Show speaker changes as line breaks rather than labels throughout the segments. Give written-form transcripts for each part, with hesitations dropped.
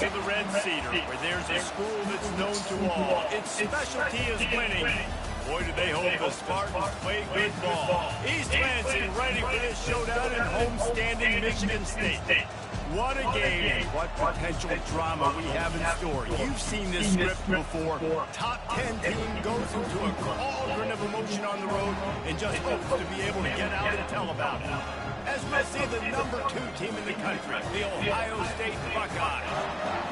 to the Red Cedar, where there's a school that's known to all. Its specialty is winning. Boy, do they hope the Spartans play good ball. East Lansing ready for this showdown in homestanding Michigan State. What a game and what potential drama we have in store. You've seen this script before. Top 10 team goes into a cauldron of emotion on the road and just hopes to be able to get out and tell about it. As we'll see the number 2 team in the country, the Ohio State Buckeyes,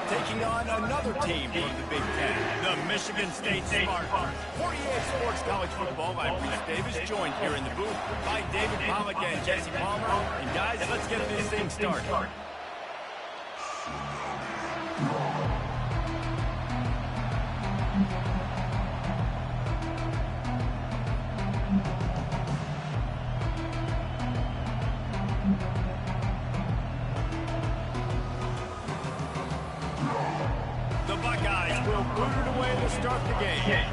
taking on another team from the Big Ten, the Michigan State Spartans. 48 Sports College Football, I'm Bruce Davis, joined here in the booth by David Pollack and Jesse Palmer. And guys, let's get this thing started. The Buckeyes will boot it away to start the game.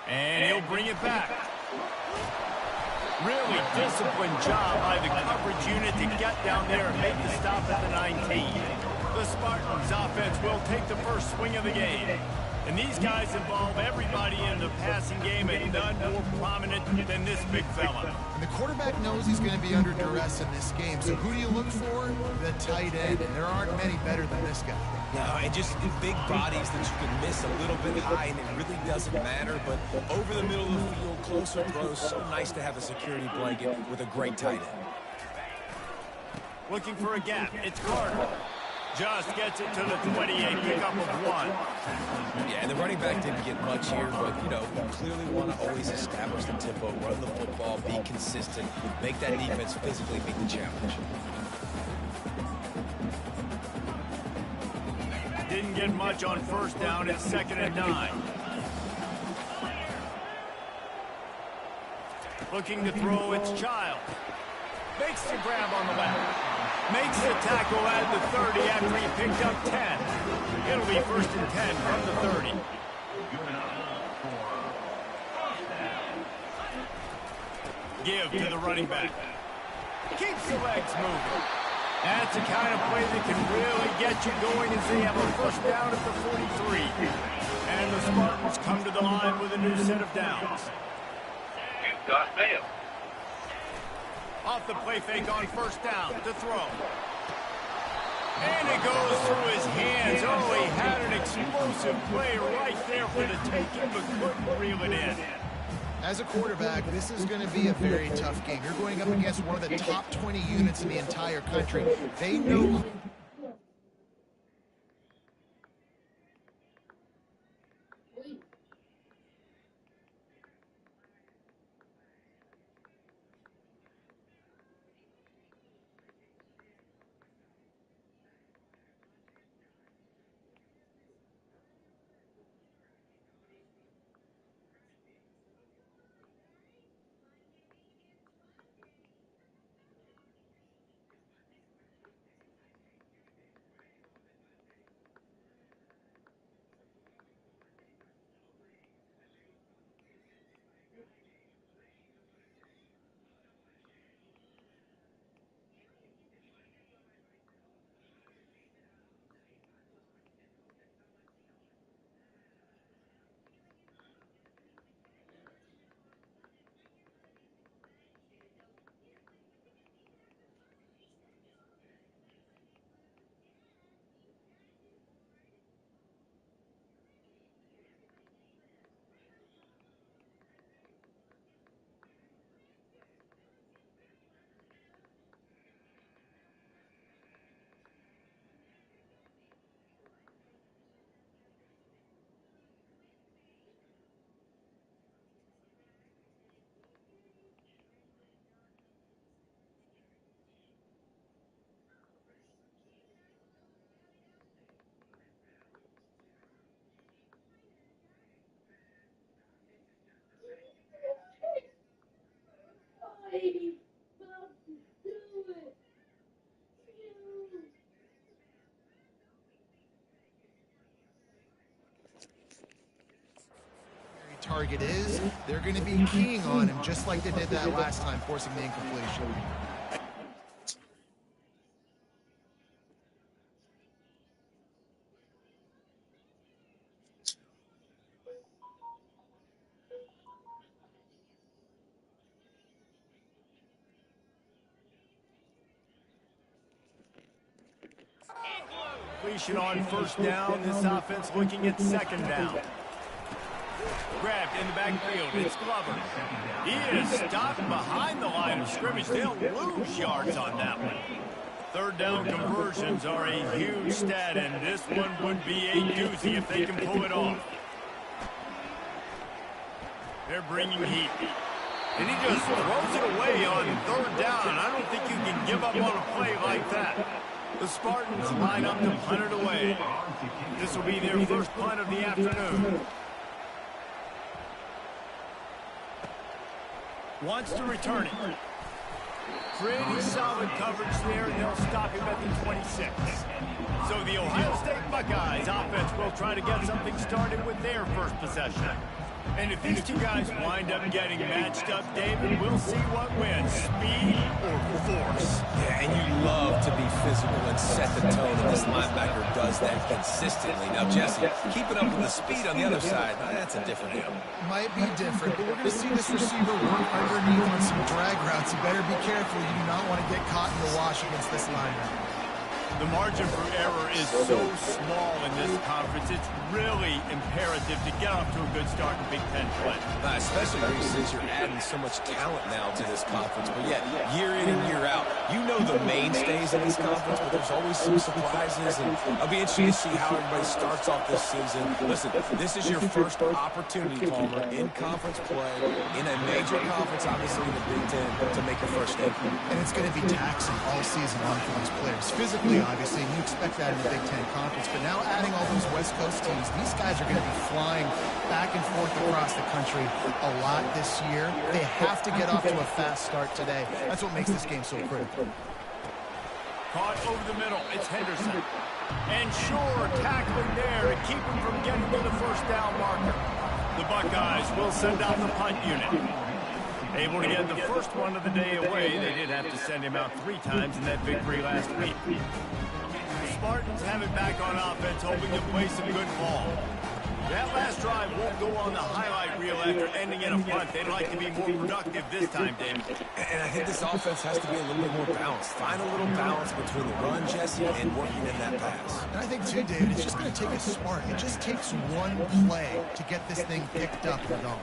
And he'll bring it back. Really disciplined job by the coverage unit to get down there and make the stop at the 19. The Spartans offense will take the first swing of the game. And these guys involve everybody in the passing game, and none more prominent than this big fella.
And the quarterback knows he's going to be under duress in this game. So who do you look for? The tight end. And there aren't many better than this guy.
No, and just big bodies that you can miss a little bit high, and it really doesn't matter. But over the middle of the field, closer throws, so nice to have a security blanket with a great tight end.
Looking for a gap. It's Carter. Just gets it to the 28, pickup of 1.
Yeah, and the running back didn't get much here, but, you know, you clearly want to always establish the tempo, run the football, be consistent, make that defense physically meet the challenge.
Didn't get much on first down. It's 2nd and 9. Looking to throw, it's Child. Makes the grab on the left. Makes the tackle at the 30 after he picked up 10. It'll be 1st and 10 from the 30. Give to the running back. Keeps the legs moving. That's the kind of play that can really get you going as they have a first down at the 43. And the Spartans come to the line with a new set of downs.
You've got mail.
Off the play fake on first down to throw. And it goes through his hands. Oh, he had an explosive play right there for the taking, but couldn't reel it in.
As a quarterback, this is going to be a very tough game. You're going up against one of the top 20 units in the entire country. They know... target is, they're going to be keying on him just like they did that last time, forcing the incompletion.
Completion on first down. This offense looking at second down. Grabbed in the backfield. It's Glover. He is stopped behind the line of scrimmage. They'll lose yards on that one. Third down conversions are a huge stat, and this one would be a doozy if they can pull it off. They're bringing heat. And he just throws it away on third down. I don't think you can give up on a play like that. The Spartans line up to punt it away. This will be their first punt of the afternoon. Wants to return it. Pretty solid coverage there, and they'll stop him at the 26. So the Ohio State Buckeyes offense will try to get something started with their first possession. And if these two guys wind up getting matched up, David, we'll see what wins, speed or force.
Yeah, and you love to be physical and set the tone, and this linebacker does that consistently. Now, Jesse, keeping up with the speed on the other side, that's a different animal.
Might be different, but we're going to see this receiver work underneath on some drag routes. You better be careful. You do not want to get caught in the wash against this linebacker.
The margin for error is so small in this conference. It's really imperative to get off to a good start in Big Ten play.
Especially since you're adding so much talent now to this conference. But yet, year in and year out, you know the mainstays in this conference, but there's always some surprises. And I'll be interested to see how everybody starts off this season. Listen, this is your first opportunity, Palmer, in conference play, in a major conference, obviously in the Big Ten, to make your first step.
And it's going to be taxing all season long for these players. Physically, obviously, and you expect that in the Big Ten Conference. But now adding all those West Coast teams, these guys are going to be flying back and forth across the country a lot this year. They have to get off to a fast start today. That's what makes this game so critical.
Caught over the middle. It's Henderson. And sure, tackling there to keep him from getting to the first down marker. The Buckeyes will send out the punt unit. Able to get the first one of the day away. They did have to send him out 3 times in that victory last week. The Spartans have it back on offense, hoping to play some good ball. That last drive won't go on the highlight reel after ending in a punt. They'd like to be more productive this time, David.
And I think this offense has to be a little bit more balanced. Find a little balance between the run, Jesse, and working in that pass.
And I think, too, David, it's just going to take a spark. It just takes one play to get this thing picked up and going.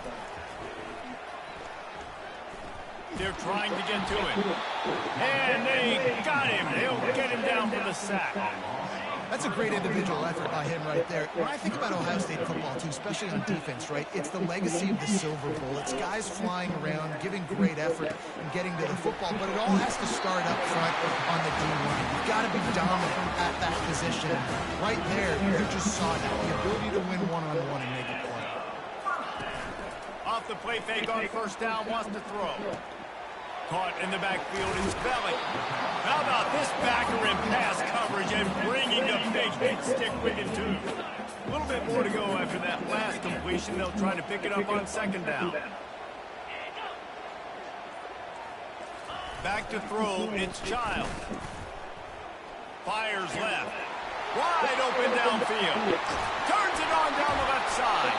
They're trying to get to him. And they got him. They'll get him down for the sack.
That's a great individual effort by him right there. When I think about Ohio State football, too, especially on defense, right, it's the legacy of the Silver Bowl. It's guys flying around, giving great effort, and getting to the football. But it all has to start up front on the D-line. You've got to be dominant at that position. Right there, you just saw that, the ability to win one-on-one and make it play.
Off the play fake on first down, wants to throw. Caught in the backfield is Belly. How about this backer in pass coverage and bringing the big hit stick with him, too. A little bit more to go after that last completion. They'll try to pick it up on second down. Back to throw, it's Child. Fires left. Wide open downfield. Turns it on down the left side.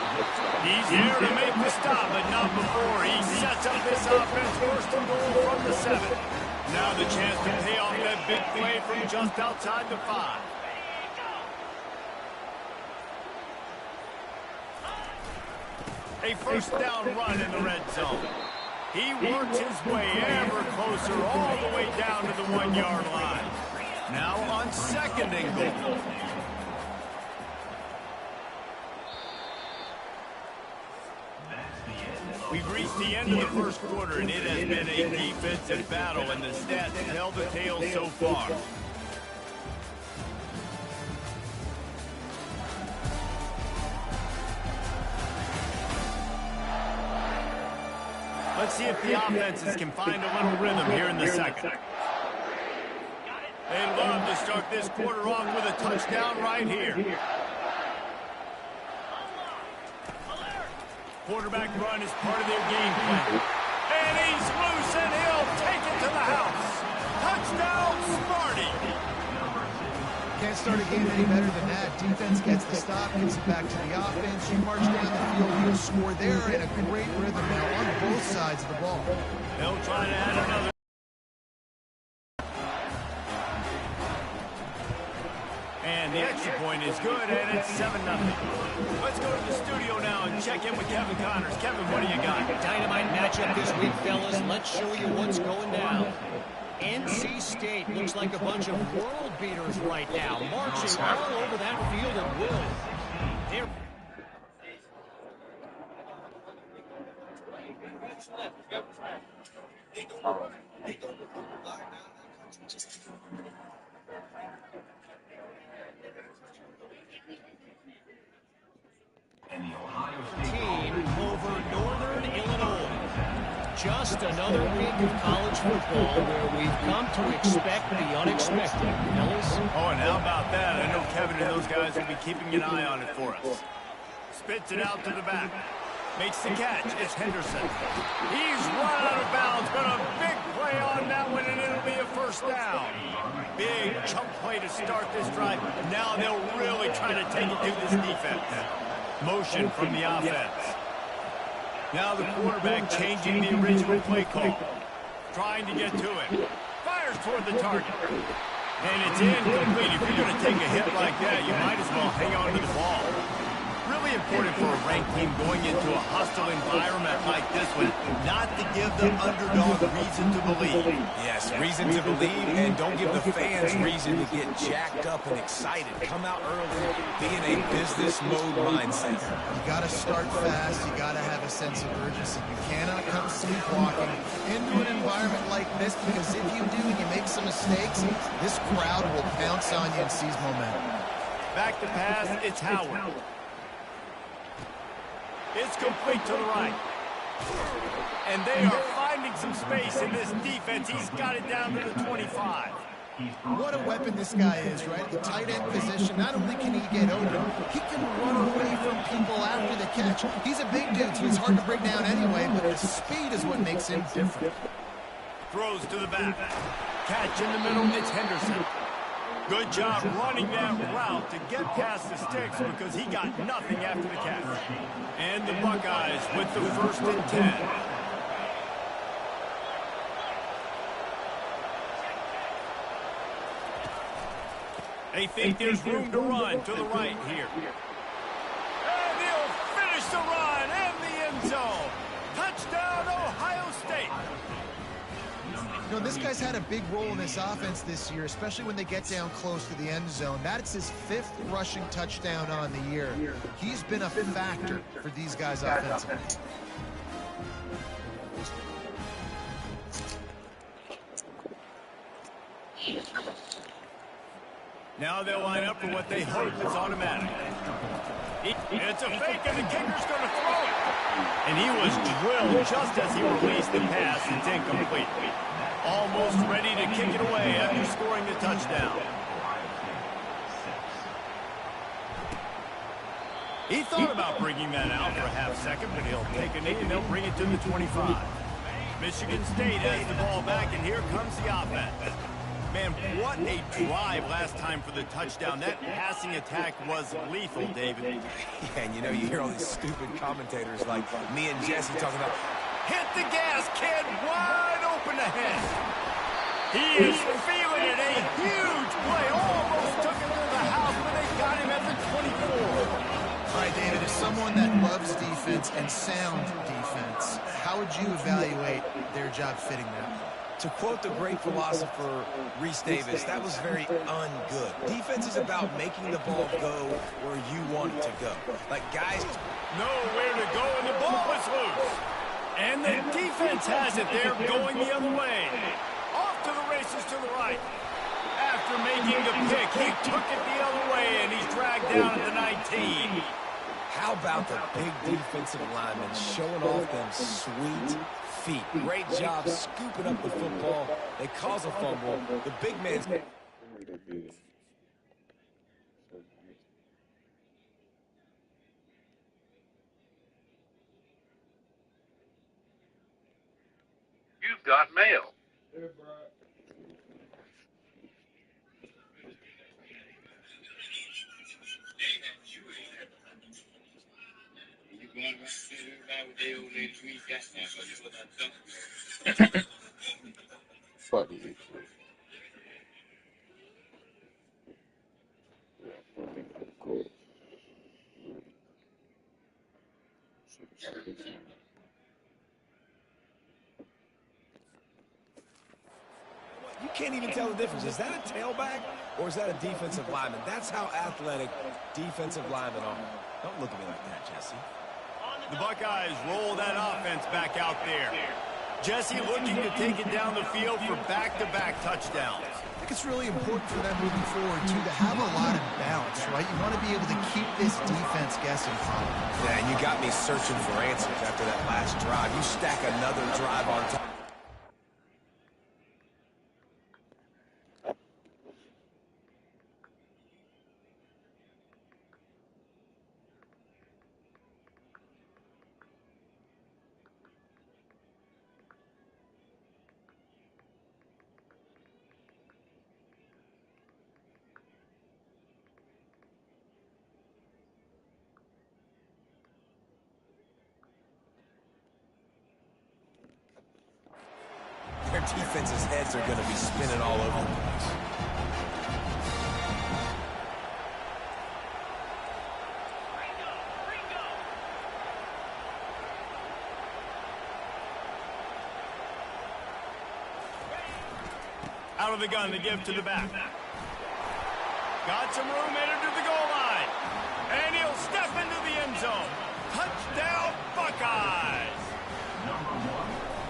He's here to make the stop, but not before he sets up this offense first and goal from the 7. Now the chance to pay off that big play from just outside the 5. A first down run in the red zone. He works his way ever closer all the way down to the 1-yard line. Now on second and goal. We've reached the end of the first quarter, and it has been a defensive battle, and the stats tell the tale so far. Let's see if the offenses can find a little rhythm here in the second. They love to start this quarter off with a touchdown right here. quarterback run is part of their game plan. And he's loose, and he'll take it to the house. Touchdown, Smarty.
Can't start a game any better than that. Defense gets the stop, gets it back to the offense. You march down the field, you score there, and a great rhythm now on both sides of the ball.
They'll try to add another. And the extra point is good, and it's 7-0. Let's go to the studio now and check in with Kevin Connors. Kevin, what do you got?
Dynamite matchup this week, fellas. Let's show you what's going down. NC State looks like a bunch of world beaters right now, marching all over that field at will. They're team over Northern Illinois. Just another week of college football where we've come to expect the unexpected. Ellis?
Oh, and how about that? I know Kevin and those guys will be keeping an eye on it for us. Spits it out to the back. Makes the catch. It's Henderson. He's run out of bounds, but a big play on that one, and it'll be a first down. Big chunk play to start this drive. Now they'll really try to take it to this defense. Motion from the offense. Now the quarterback changing the original play call. Trying to get to him. Fires toward the target. And it's incomplete. If you're going to take a hit like that, you might as well hang on to the ball. Really important for a ranked team going into a hostile environment like this one, not to give the underdog reason to believe.
Yes, reason to believe, and don't give the fans reason to get jacked up and excited. Come out early, be in a business mode mindset.
You got to start fast. You got to have a sense of urgency. You cannot come sleepwalking into an environment like this, because if you do and you make some mistakes, this crowd will pounce on you and seize momentum.
Back to pass, it's Howard. It's complete to the right. And they are finding some space in this defense. He's got it down to the 25.
What a weapon this guy is, right? The tight end position, not only can he get open, he can run away from people after the catch. He's a big dude, so he's hard to bring down anyway, but his speed is what makes him different.
Throws to the back. Catch in the middle, it's Henderson. Good job running that route to get past the sticks, because he got nothing after the catch. And the Buckeyes with the 1st and 10. They think there's room to run to the right here. And he'll finish the run and the end zone. Touchdown, Ohio State.
You know, this guy's had a big role in this offense this year, especially when they get down close to the end zone. That's his 5th rushing touchdown on the year. He's been a factor for these guys offensively.
Now they'll line up for what they hope is automatic. It's a fake, and the kicker's going to throw it. And he was drilled just as he released the pass. It's incomplete. Almost ready to kick it away after scoring the touchdown. He thought about bringing that out for a half second, but he'll take a knee and they'll bring it to the 25. Michigan State has the ball back, and here comes the offense. Man, what a drive last time for the touchdown. That passing attack was lethal, David.
Yeah, and you know, you hear all these stupid commentators like me and Jesse talking about,
hit the gas, kid, wide open ahead. He is feeling it, a huge play. Almost took him to the house, but they got him at the 24.
All right, David, as someone that loves defense and sound defense, how would you evaluate their job fitting that?
to quote the great philosopher Reese Davis, that was very ungood. Defense is about making the ball go where you want it to go. Like, guys,
nowhere to go, and the ball is loose. And the defense has it there, going the other way. Off to the races to the right. After making the pick, he took it the other way, and he's dragged down at the 19.
How about the big defensive linemen showing off them sweet feet? Great job scooping up the football. They cause a fumble. The big man's...
You've got mail.
Fuck you. Cool.
You can't even tell the difference. Is that a tailback or is that a defensive lineman? That's how athletic defensive linemen are. Don't look at me like that, Jesse.
The Buckeyes roll that offense back out there. Jesse looking to take it down the field for back-to-back touchdowns.
I think it's really important for them moving forward, too, to have a lot of balance, right? You want to be able to keep this defense guessing.
Yeah, and you got me searching for answers after that last drive. You stack another drive on top. Their defense's heads are going to be spinning all over the place.
Out of the gun to give to the back. Got some room, headed to the goal line. And he'll step into the end zone. Touchdown, Buckeyes!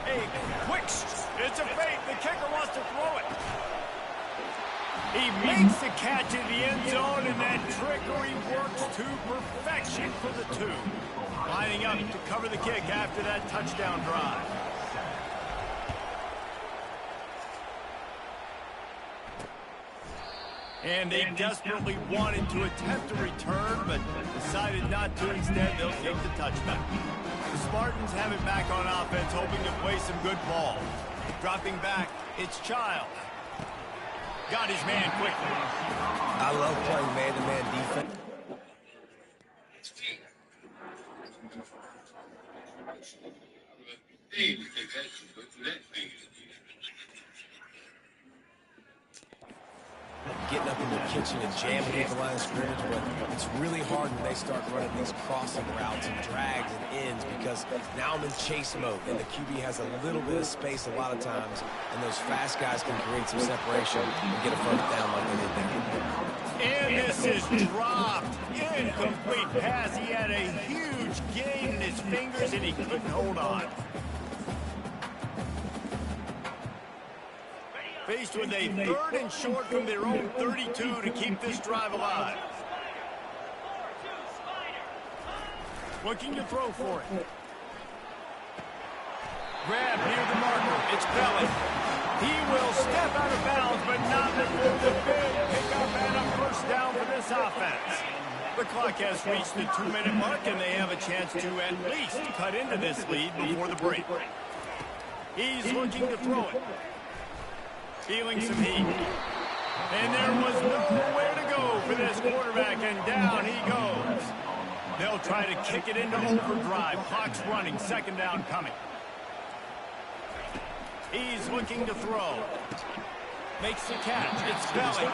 A quick, it's a fake. The kicker wants to throw it. He makes the catch in the end zone, and that trickery works to perfection for the two. Lining up to cover the kick after that touchdown drive. And they desperately wanted to attempt a return, but decided not to. Instead, they'll take the touchback. The Spartans have it back on offense, hoping to play some good ball. Dropping back, it's Child. Got his man quickly.
I love playing man-to-man defense. Getting up in the kitchen and jamming at the line of scrimmage, but it's really hard when they start running these crossing routes and drags and ends because now I'm in chase mode and the QB has a little bit of space a lot of times, and those fast guys can create some separation and get a first down like they did there.
And this is dropped. Incomplete pass. He had a huge gain in his fingers and he couldn't hold on. Faced with a 3rd and short from their own 32 to keep this drive alive. Looking to throw for it. Grab near the marker. It's Belly. He will step out of bounds, but not before the big pickup and a first down for this offense. The clock has reached the 2-minute mark, and they have a chance to at least cut into this lead before the break. He's looking to throw it. Feeling some heat. And there was nowhere to go for this quarterback, and down he goes. They'll try to kick it into overdrive. Clock's running, 2nd down coming. He's looking to throw. Makes the catch. It's Belly.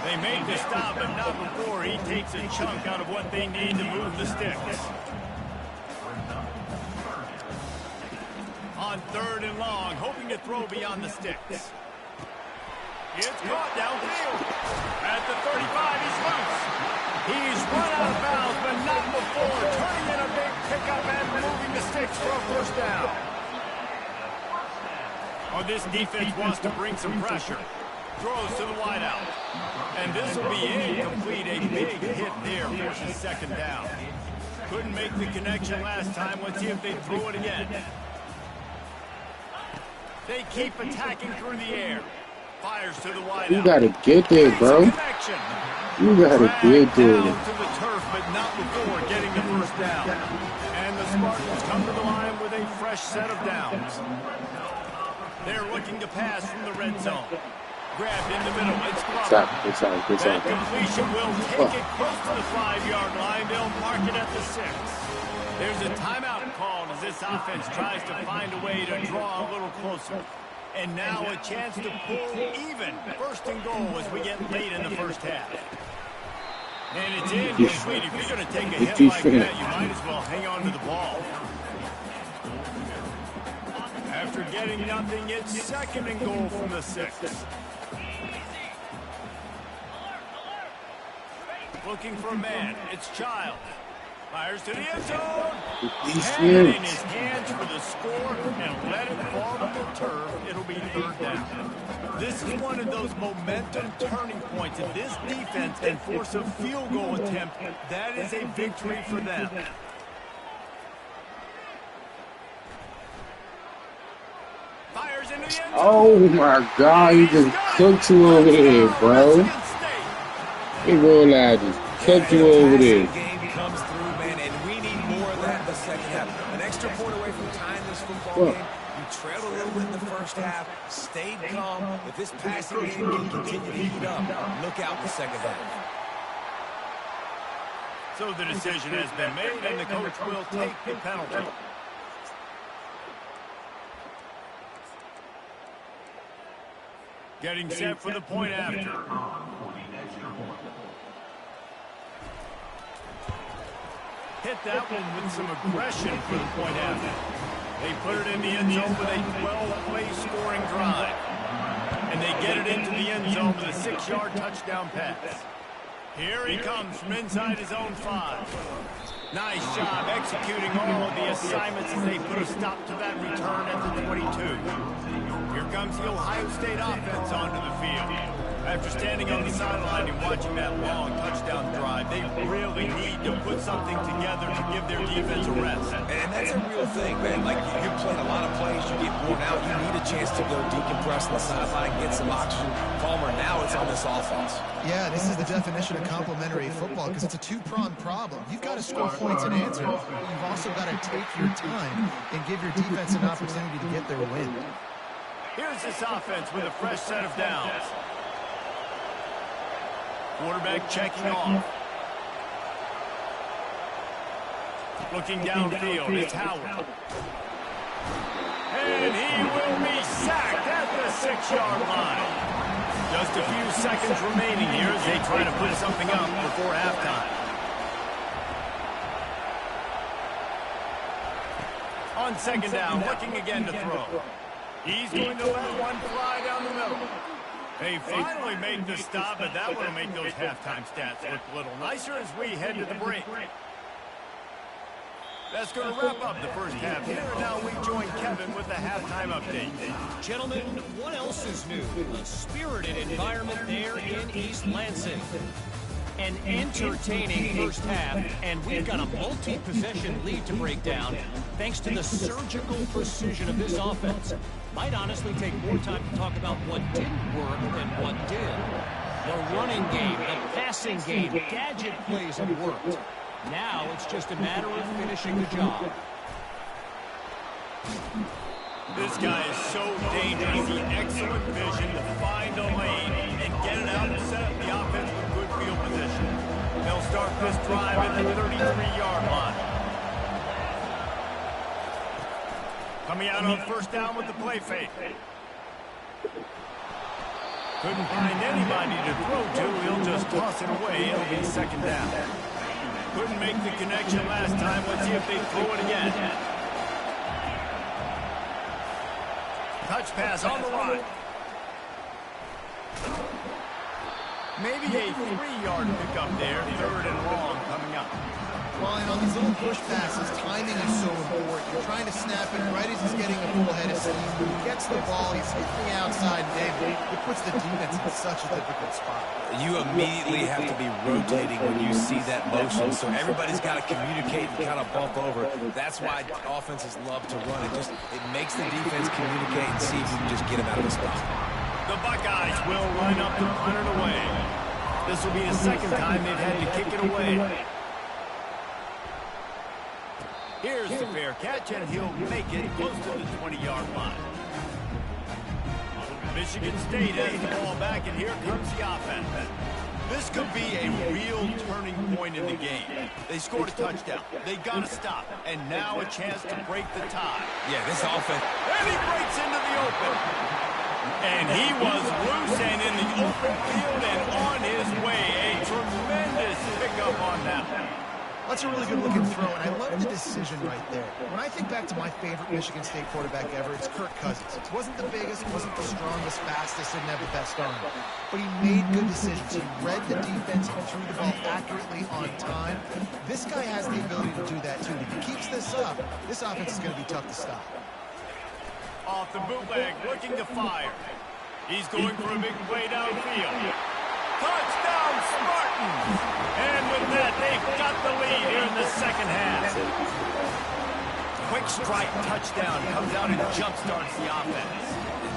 They made the stop, but not before he takes a chunk out of what they need to move the sticks. On 3rd and long, hoping to throw beyond the sticks. It's caught downfield. At the 35, he's loose. He's run out of bounds, but not before turning in a big pickup and moving the sticks for a first down. Oh, this defense wants to bring some pressure. Throws to the wideout. And this will be incomplete. A big hit there forces 2nd down. Couldn't make the connection last time. Let's see if they throw it again. They keep attacking through the air. Fires to the wideout.
You gotta get there, bro. You gotta get there.
To the turf, but not before getting the first down. And the Spartans come to the line with a fresh set of downs. They're looking to pass from the red zone. Grabbed in the middle. It's close.
Good
That completion will take it close to the 5-yard line. They'll mark it at the 6. There's a timeout called as this offense tries to find a way to draw a little closer. And now a chance to pull even. First and goal as we get late in the first half. And it's incomplete. If you're going to take a hit like that, you might as well hang on to the ball. After getting nothing, it's second and goal from the 6. Looking for a man. It's Child. Fires to the end zone. Had it in his hands for the score and let it fall to the turf. It'll be third down. This is one of those momentum turning points. If this defense can force a field goal attempt, that is a victory for them. Fires into the end zone.
Oh my God, he just cooked you over there, bro. Hey, bro, lad, just cooked you over there.
Game comes through, man, and we need more of that in the second half. An extra point away from tying this football game. You trailed a little bit in the first half, stayed calm. If this passing game can continue to heat up, look out in the second half.
So the decision has been made, and the coach will take the penalty. Getting set for the point after. Hit that one with some aggression for the point after. They put it in the end zone with a 12-play scoring drive. And they get it into the end zone with a 6-yard touchdown pass. Here he comes from inside his own 5. Nice job executing all of the assignments as they put a stop to that return at the 22. Here comes the Ohio State offense onto the field. After standing on the sideline and watching that long touchdown drive, they really need to put something together to give their defense a rest.
And that's a real thing, man. Like, you're playing a lot of plays, you get worn out, you need a chance to go decompress on the sideline, get some oxygen. Palmer, now it's on this offense.
Yeah, this is the definition of complementary football because it's a two-pronged problem. You've got to score points and answer, but you've also got to take your time and give your defense an opportunity to get their win.
Here's this offense with a fresh set of downs. Quarterback checking off. Looking downfield, it's Howard. And he will be sacked at the 6-yard line. Just a few seconds remaining here as they try to put something up before halftime. On second down, looking again to throw. He's going to let one fly down the middle. They finally made the stop, but that will make those halftime stats look a little nicer as we head to the break. That's going to wrap up the first half here, and now we join Kevin with the halftime update.
Gentlemen, what else is new? A spirited environment there in East Lansing. An entertaining first half, and we've got a multi-possession lead to break down thanks to the surgical precision of this offense. Might honestly take more time to talk about what didn't work than what did. The running game, the passing game, gadget plays have worked. Now it's just a matter of finishing the job.
This guy is so dangerous. The excellent vision to find a lane and get it out and set up the offense with good field position. They'll start this drive at the 33-yard line. Coming out on first down with the play fake. Couldn't find anybody to throw to. He'll just toss it away. It'll be second down. Couldn't make the connection last time. Let's see if they throw it again. Touch pass on the line. Maybe a 3-yard pickup there. Third and long coming up.
Well, and on these little push passes, timing is so important. You're trying to snap it right as he's getting a full head of steam. When he gets the ball, he's hitting the outside, David. It puts the defense in such a difficult spot.
You immediately have to be rotating when you see that motion, so everybody's got to communicate and kind of bump over. That's why offenses love to run. It makes the defense communicate and see if you can just get him out of the spot.
The Buckeyes will line up to punt it away. This will be the second time they've had to kick it away. Here's the fair catch, and he'll make it close to the 20-yard line. Michigan State has the ball back, and here comes the offense. This could be a real turning point in the game. They scored a touchdown. They got to stop. And now a chance to break the tie.
Yeah, this offense.
And he breaks into the open. And he was loose and in the open field and on his way. A tremendous pickup on that one.
That's a really good-looking throw, and I love the decision right there. When I think back to my favorite Michigan State quarterback ever, it's Kirk Cousins. He wasn't the biggest, wasn't the strongest, fastest, didn't have the best arm. But he made good decisions. He read the defense and threw the ball accurately on time. This guy has the ability to do that, too. If he keeps this up, this offense is going to be tough to stop.
Off the bootleg, looking to fire. He's going for a big play downfield. Touchdown, Spartans! And with that, they've got the lead here in the second half. Quick strike touchdown comes out and jump-starts the offense.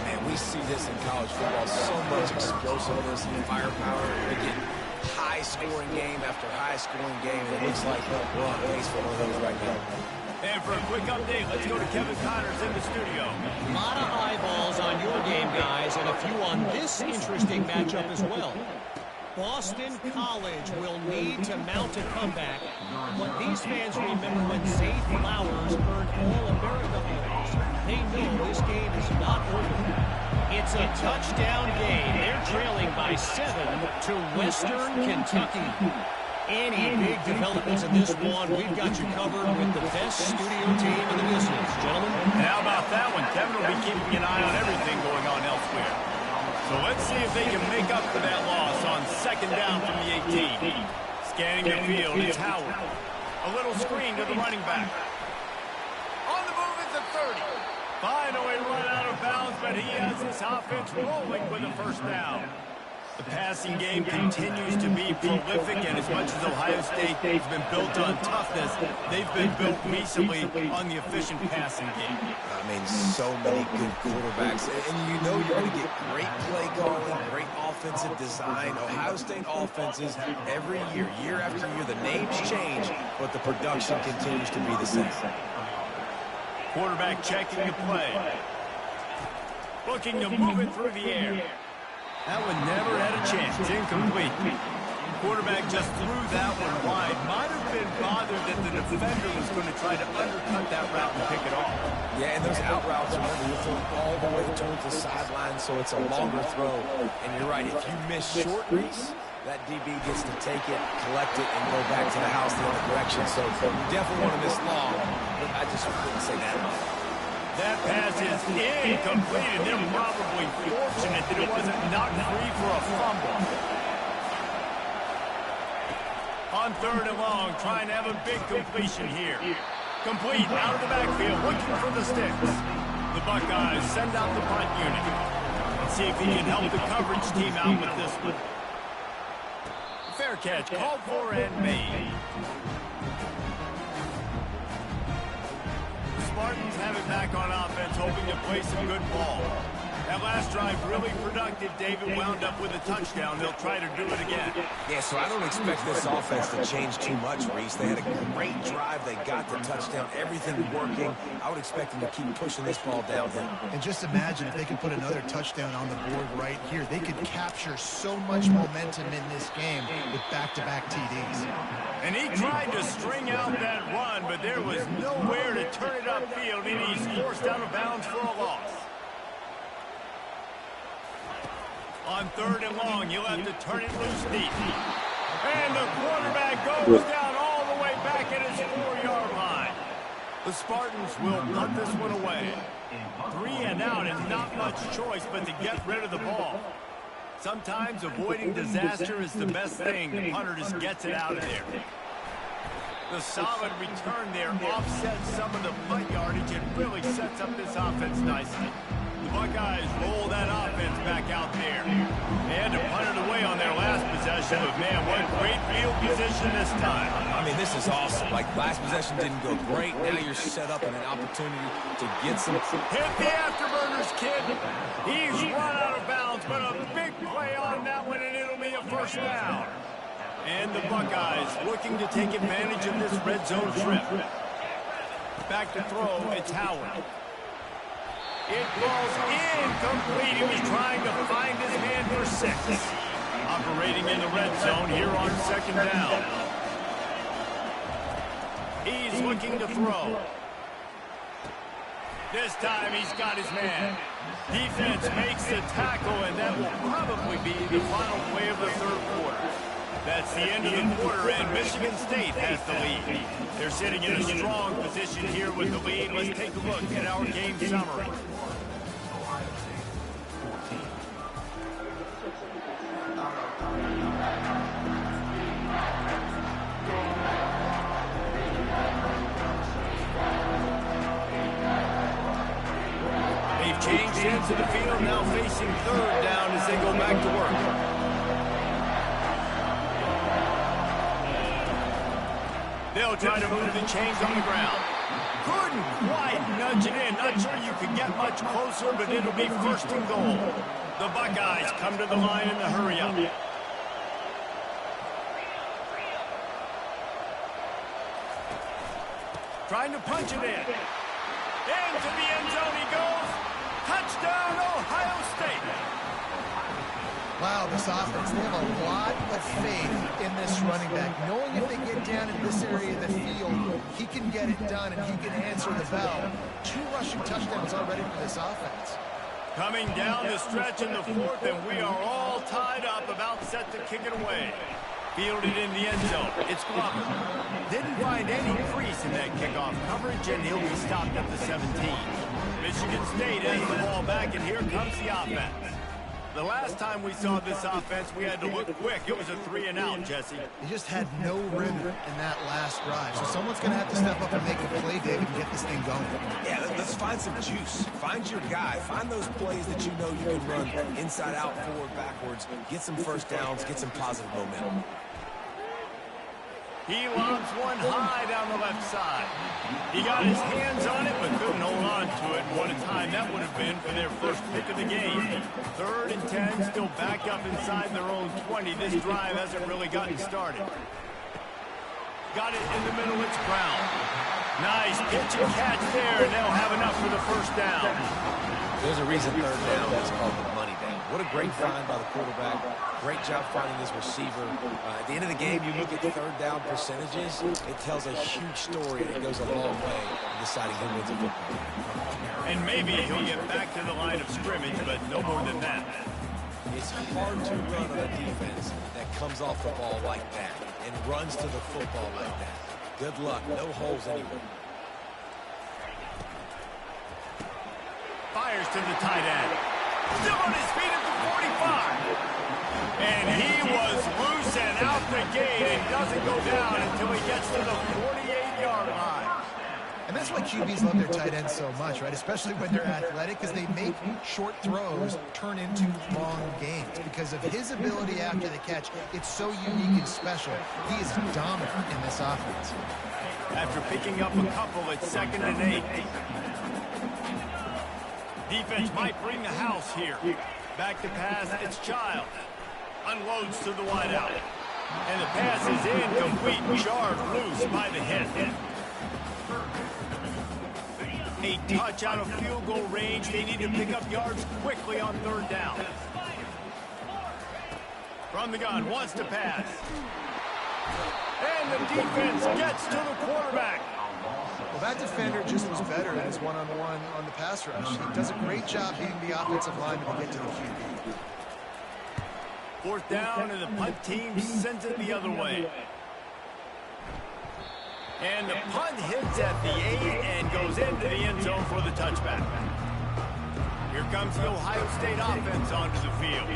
Man, we see this in college football. So much explosiveness and firepower. We get high-scoring game after high-scoring game. It looks like we're on pace for one of those right now.
And for a quick update, let's go to Kevin Connors in the studio.
A lot of eyeballs on your game, guys, and a few on this interesting matchup as well. Boston College will need to mount a comeback. What these fans remember when Zay Flowers earned All-America honors. They know this game is not over. It's a touchdown game. They're trailing by 7 to Western Kentucky. Any big developments in this one, we've got you covered with the best studio team in the business, gentlemen.
And how about that one? Kevin will be keeping an eye on everything going on elsewhere. So let's see if they can make up for that loss on second down from the 18. Scanning the field, it's Howard. A little screen to the running back. On the move is the 30. Finally run out of bounds, but he has this offense rolling with a first down. The passing game continues to be prolific, and as much as Ohio State has been built on toughness, they've been built recently on the efficient passing game.
I mean, so many good quarterbacks, and you know you're going to get great play calling, great offensive design. Ohio State offenses every year, year after year, the names change, but the production continues to be the same.
Quarterback checking the play. Looking to move it through the air. That one never had a chance. Incomplete. Quarterback just threw that one wide. Might have been bothered that the defender was going to try to undercut that route and pick it off.
Yeah, and those out routes, remember, you're throwing all the way towards the sideline, so it's a longer throw. And you're right, if you miss short reach, that DB gets to take it, collect it, and go back to the house the other direction. So you definitely want to miss long, but I just wouldn't say that much.
That pass is incomplete, and they're probably fortunate that it wasn't knocked free for a fumble. On third and long, trying to have a big completion here. Complete, out of the backfield, looking for the sticks. The Buckeyes send out the punt unit. Let's see if he can help the coverage team out with this one. Fair catch, called for and made. Spartans have it back on offense, hoping to play some good ball. That last drive really productive. David wound up with a touchdown. They'll try to do it again.
Yeah, so I don't expect this offense to change too much, Reese. They had a great drive. They got the touchdown. Everything working. I would expect them to keep pushing this ball downhill.
And just imagine if they could put another touchdown on the board right here. They could capture so much momentum in this game with back-to-back TDs.
And he tried to string out that run, but there was nowhere to turn it upfield, and he's forced out of bounds for a loss. On third and long, he'll have to turn it loose deep. And the quarterback goes down all the way back at his 4-yard line. The Spartans will punt this one away. 3 and out and not much choice but to get rid of the ball. Sometimes avoiding disaster is the best thing. The punter just gets it out of there. The solid return there offsets some of the punt yardage and really sets up this offense nicely. The Buckeyes roll that offense back out there. They had to punt it away on their last possession, but man, what great field position this time.
I mean, this is awesome. Like, last possession didn't go great. Now you're set up in an opportunity to get some.
Hit the afterburners, kid. He's run out of bounds, but a big play on that one, and it'll be a first down. And the Buckeyes looking to take advantage of this red zone trip. Back to throw, it's Howard. It falls incomplete. He was trying to find his man for 6. Operating in the red zone here on 2nd down. He's looking to throw. This time he's got his man. Defense makes the tackle, and that will probably be the final play of the 3rd quarter. That's the end of the quarter, and Michigan State has the lead. They're sitting in a strong position here with the lead. Let's take a look at our game summary. They've changed into the field, now facing 3rd down as they go back to work. They'll try to move the chains on the ground. Couldn't quite nudge it in. Not sure you could get much closer, but it'll be 1st and goal. The Buckeyes come to the line in the hurry-up. Trying to punch it in. Into the end zone he goes. Touchdown, Ohio State.
Wow, this offense, they have a lot of faith in this running back. Knowing if they get down in this area of the field, he can get it done and he can answer the bell. 2 rushing touchdowns already for this offense.
Coming down the stretch in the 4th, and we are all tied up, about set to kick it away. Fielded in the end zone. It's Glover. Didn't find any crease in that kickoff coverage, and he'll be stopped at the 17. Michigan State has the ball back, and here comes the offense. The last time we saw this offense, we had to look quick. It was a 3-and-out, Jesse.
He just had no rhythm in that last drive. So someone's going to have to step up and make a play, David, and get this thing going.
Yeah, let's find some juice. Find your guy. Find those plays that you know you can run inside out, forward, backwards. Get some 1st downs. Get some positive momentum.
He lobs one high down the left side. He got his hands on it, but couldn't hold on to it. What a time that would have been for their 1st pick of the game. 3rd and 10, still back up inside their own 20. This drive hasn't really gotten started. Got it in the middle, it's Brown. Nice pitch and catch there, and they'll have enough for the 1st down.
There's a reason 3rd down is called the money down. What a great find by the quarterback. Great job finding his receiver. At the end of the game, you look at 3rd down percentages, it tells a huge story, and it goes a long way in deciding who wins a football game.
And maybe he'll get back to the line of scrimmage, but no more than that.
It's hard to run on a defense that comes off the ball like that and runs to the football like that. Good luck. No holes anywhere.
Fires to the tight end. Still on his feet at the 45. And he was loose and out the gate and doesn't go down until he gets to the 48-yard line.
And that's why QBs love their tight ends so much, right? Especially when they're athletic, because they make short throws turn into long gains. Because of his ability after the catch, it's so unique and special. He is dominant in this offense.
After picking up a couple, it's 2nd and 8. Defense might bring the house here. Back to pass, it's Child. Unloads to the wideout. And the pass is incomplete. Charged loose by the hit. A touch out of field goal range. They need to pick up yards quickly on 3rd down. From the gun, wants to pass. And the defense gets to the quarterback.
Well, that defender just was better in his one-on-one on the pass rush. He does a great job being the offensive lineman to get to the QB.
4th down, and the punt team sends it the other way. And the punt hits at the 8 and goes into the end zone for the touchback. Here comes the Ohio State offense onto the field.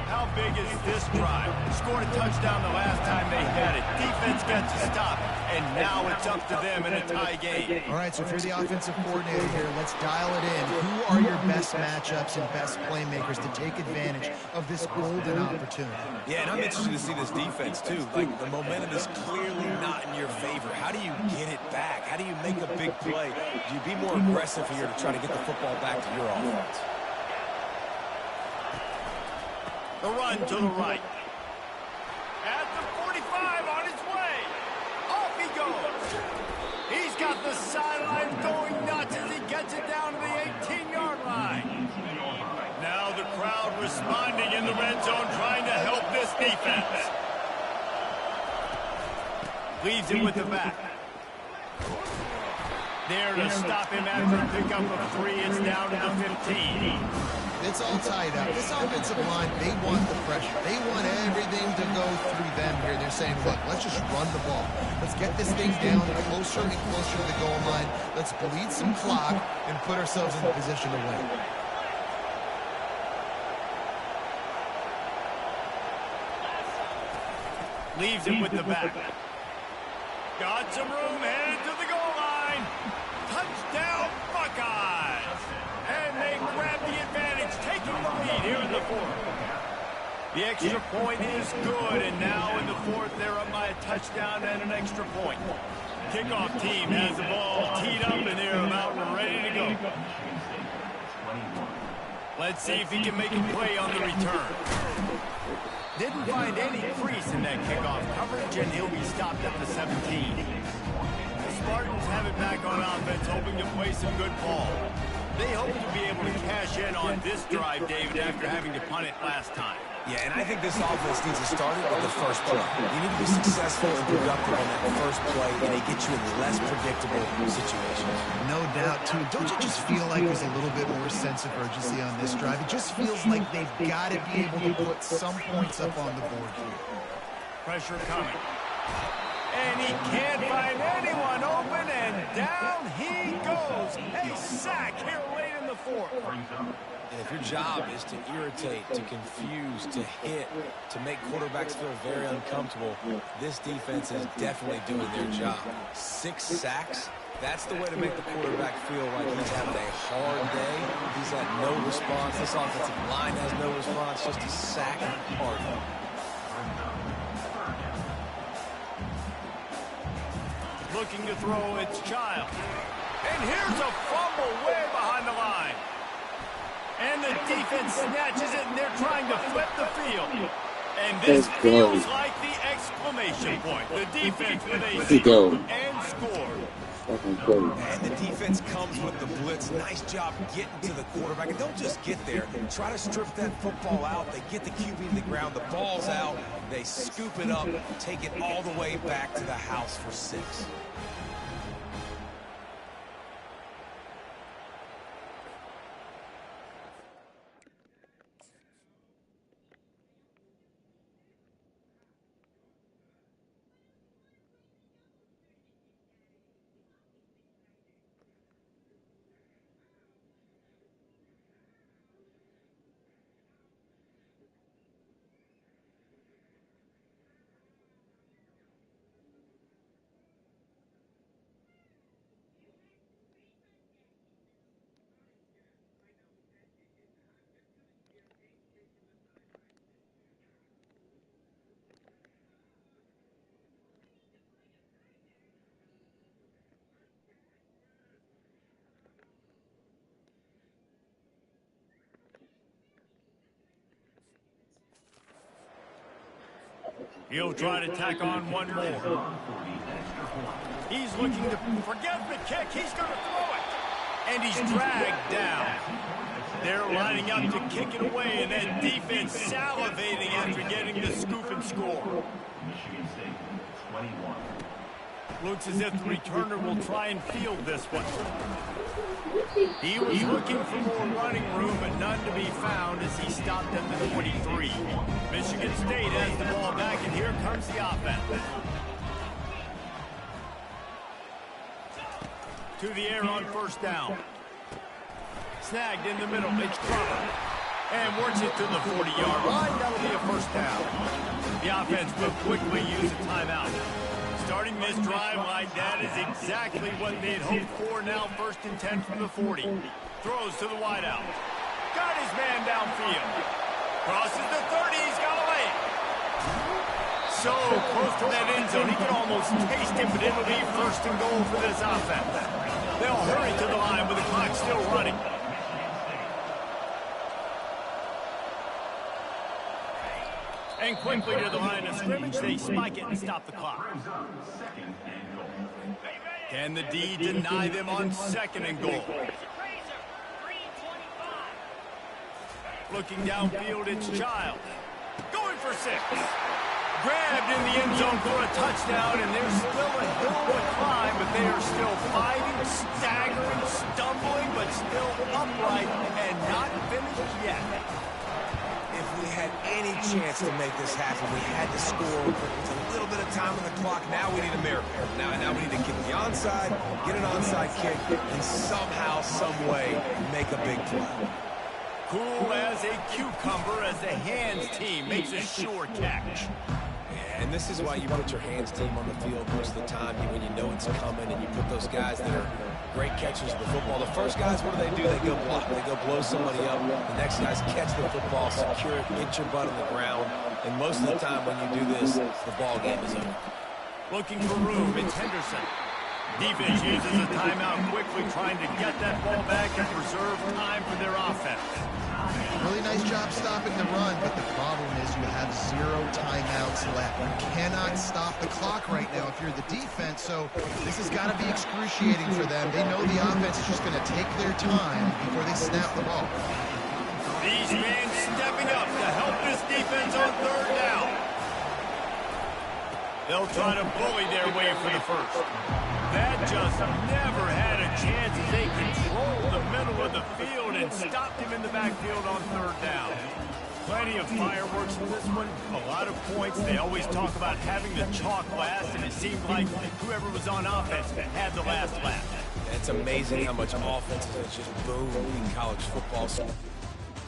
How big is this drive? Scored a touchdown the last time they had it. Defense gets a stop, and now it's up to them in a tie game.
All right, so if you're the offensive coordinator here, let's dial it in. Who are your best matchups and best playmakers to take advantage of this golden opportunity?
Yeah, and I'm interested to see this defense, too. Like, the momentum is clearly not in your favor. How do you get it back? How do you make a big play? Do you be more aggressive here to try to get the football back to your offense?
The run to the right. At the 45 on his way. Off he goes. He's got the sideline going nuts as he gets it down to the 18-yard line. responding in the red zone, trying to help this defense. Leaves him with the back. There to stop him after a pickup of 3. It's down to the 15.
It's all tied up. This offensive line, they want the pressure. They want everything to go through them here. They're saying, look, let's just run the ball. Let's get this thing down closer and closer to the goal line. Let's bleed some clock and put ourselves in a position to win.
Leaves him with the back. Got some room, headed to the goal line. Touchdown, Buckeyes! And they grab the advantage, taking the lead here in the 4th. The extra point is good, and now in the 4th, they're up by a touchdown and an extra point. Kickoff team has the ball teed up, and they're about ready to go. Let's see if he can make a play on the return. Didn't find any crease in that kickoff coverage, and he'll be stopped at the 17. The Spartans have it back on offense, hoping to play some good ball. They hope to be able to cash in on this drive, David, after having to punt it last time.
Yeah, and I think this offense needs to start it with the first play. You need to be successful and productive on that first play, and they get you in less predictable situations.
No doubt, too. Don't you just feel like there's a little bit more sense of urgency on this drive? It just feels like they've got to be able to put some points up on the board here.
Pressure coming. And he can't find anyone open, and down he goes. A sack here late in the 4th.
And if your job is to irritate, to confuse, to hit, to make quarterbacks feel very uncomfortable, this defense is definitely doing their job. 6 sacks, that's the way to make the quarterback feel like he's having a hard day. He's had no response. This offensive line has no response, just a sack party.
Looking to throw, it's Child. And here's a fumble way behind the line. And the defense snatches it, and they're trying to flip the field. And this feels like the exclamation point. The defense with a score and score.
And the defense comes with the blitz. Nice job getting to the quarterback. And don't just get there. Try to strip that football out. They get the QB to the ground. The ball's out. They scoop it up, take it all the way back to the house for 6.
He'll try to tack on one more. He's looking to forget the kick. He's going to throw it. And he's dragged down. They're lining up to kick it away, and that defense salivating after getting the scoop and score. Looks as if the returner will try and field this one. He was looking for more running room, but none to be found as he stopped at the 23. Michigan State has the ball back, and here comes the offense. To the air on first down. Snagged in the middle. It's covered. And works it to the 40-yard line. That'll be a first down. The offense will quickly use a timeout. Starting this drive like that is exactly what they'd hoped for. Now 1st and 10 from the 40. Throws to the wideout. Got his man downfield. Crosses the 30. He's got away. So close to that end zone. He can almost taste it, but it'll be 1st and goal for this offense. They'll hurry to the line with the clock still running. And quickly to the line of scrimmage, they spike it and stop the clock. Can the D deny them on 2nd and goal? Looking downfield, it's Child. Going for 6. Grabbed in the end zone for a touchdown, and there's still a hill to climb, but they are still fighting, staggering, stumbling, but still upright and not finished yet.
If we had any chance to make this happen, we had to score with a little bit of time on the clock. Now we need a miracle. Now we need to kick the onside, get an onside kick, and somehow, some way, make a big play.
Cool as a cucumber as the hands team makes a sure catch.
And this is why you put your hands team on the field most of the time when you know it's coming, and you put those guys that are great catchers of the football. The first guys, what do? They go block. They go blow somebody up. The next guys catch the football, secure it, get your butt on the ground. And most of the time when you do this, the ball game is over.
Looking for room, it's Henderson. Defense uses a timeout quickly, trying to get that ball back and preserve time for their offense.
Really nice job stopping the run, but the problem is you have 0 timeouts left. You cannot stop the clock right now if you're the defense, so this has got to be excruciating for them. They know the offense is just going to take their time before they snap the ball.
These men stepping up to help this defense on 3rd down. They'll try to bully their way for the first. That just never had a chance as they controlled the middle of the field and stopped him in the backfield on 3rd down. Plenty of fireworks in this one, a lot of points. They always talk about having the chalk last, and it seemed like whoever was on offense had the last laugh.
It's amazing how much offense has just boomed in college football.